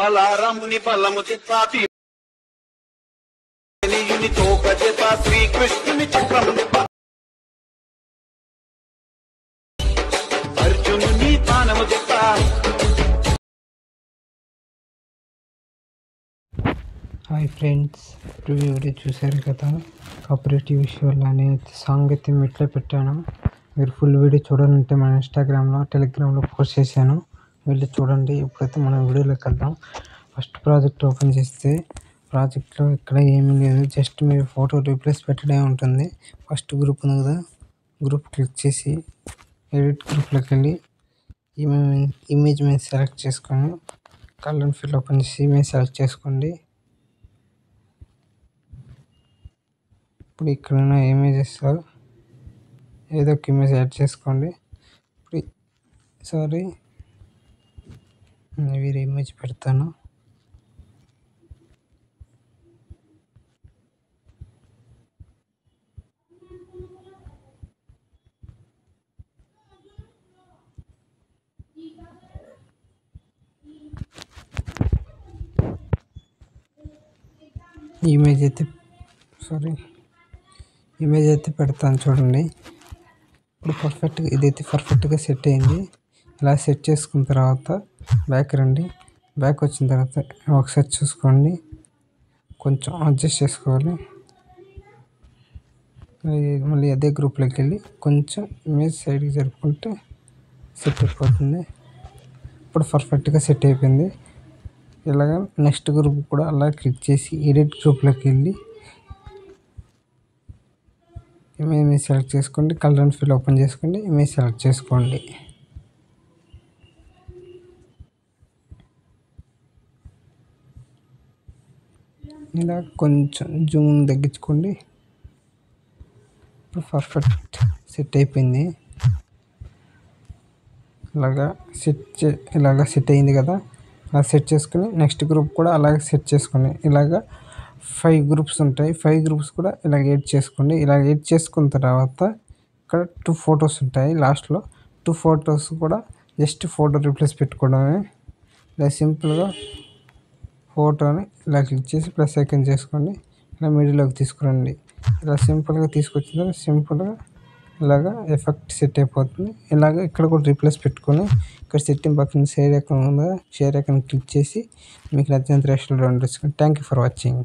బలారముని బలము చిత్తాతి నీయుని తోక చేత శ్రీకృష్ణుని చక్రము అర్జునుని తానము చిత్త. హాయ్ ఫ్రెండ్స్, ప్రివ్యూ వీడియో చూశారు కదా. కోఆపరేటివ్ విషయాలు అనే సాంగ్ అయితే మెట్లో పెట్టాను. మీరు ఫుల్ వీడియో చూడాలంటే మన ఇన్స్టాగ్రామ్లో, టెలిగ్రామ్లో పోస్ట్ చేశాను, వెళ్ళి చూడండి. ఇప్పుడైతే మనం వీడియోలోకి వెళ్దాం. ఫస్ట్ ప్రాజెక్ట్ ఓపెన్ చేస్తే ప్రాజెక్ట్లో ఇక్కడ ఏమీ లేదు, జస్ట్ మీరు ఫోటో రీప్లేస్ పెట్టడమే ఉంటుంది. ఫస్ట్ గ్రూప్ ఉంది కదా, గ్రూప్ క్లిక్ చేసి ఎడిట్ గ్రూప్లోకి వెళ్ళి ఇమేజ్ మీద సెలెక్ట్ చేసుకొని కలర్ అండ్ ఫిల్ ఓపెన్ చేసి ఇమేజ్ సెలెక్ట్ చేసుకోండి. ఇప్పుడు ఇక్కడ ఉన్న ఇమేజెస్లో ఏదో ఒక ఇమేజ్ యాడ్ చేసుకోండి. ఇప్పుడు వేరే ఇమేజ్ పెడతాను. ఇమేజ్ అయితే పెడతాను చూడండి. ఇప్పుడు ఇదైతే పర్ఫెక్ట్గా సెట్ అయింది. ఇలా సెట్ చేసుకున్న తర్వాత బ్యాక్ రండి. బ్యాక్ వచ్చిన తర్వాత ఒకసారి చూసుకోండి, కొంచెం అడ్జస్ట్ చేసుకోవాలి. మళ్ళీ అదే గ్రూప్లోకి వెళ్ళి కొంచెం ఇమేజ్ సైడ్కి జరుపుకుంటే సెట్ అయిపోతుంది. ఇప్పుడు పర్ఫెక్ట్గా సెట్ అయిపోయింది. ఇలాగ నెక్స్ట్ గ్రూప్ కూడా అలా క్లిక్ చేసి ఎడిట్ గ్రూప్లోకి వెళ్ళి ఇమేజ్ సెలెక్ట్ చేసుకోండి, కలర్ అండ్ ఫిల్ ఓపెన్ చేసుకోండి, ఇమేజ్ సెలెక్ట్ చేసుకోండి. ఇలా కొంచెం జూమ్ తగ్గించుకోండి. ఇప్పుడు పర్ఫెక్ట్ సెట్ అయిపోయింది. ఇలాగా సెట్ అయింది కదా. అలా సెట్ చేసుకుని నెక్స్ట్ గ్రూప్ కూడా అలాగే సెట్ చేసుకోండి. ఇలాగా 5 గ్రూప్స్ ఉంటాయి. 5 గ్రూప్స్ కూడా ఇలాగ ఎడ్ చేసుకోండి. ఇలా ఎడ్ చేసుకున్న తర్వాత ఇక్కడ 2 ఫొటోస్ ఉంటాయి. లాస్ట్లో 2 ఫొటోస్ కూడా జస్ట్ ఫోటో రీప్లేస్ పెట్టుకోవడమే. ఇలా సింపుల్గా ఫోటోని ఇలా క్లిక్ చేసి ప్లస్ ఐకాన్ చేసుకోండి. ఇలా మిడిల్లోకి తీసుకురండి. ఇలా సింపుల్గా తీసుకొచ్చిన తర్వాత సింపుల్గా ఇలాగా ఎఫెక్ట్ సెట్ అయిపోతుంది. ఇలాగ ఇక్కడ కూడా రీప్లేస్ పెట్టుకొని ఇక్కడ సెట్టింగ్ పక్కన షేర్ ఐకాన్ ఉందా, షేర్ ఐకాన్ క్లిక్ చేసి మీకు నచ్చినంత రెస్టారెంట్ చేసుకోండి. Thank you for watching.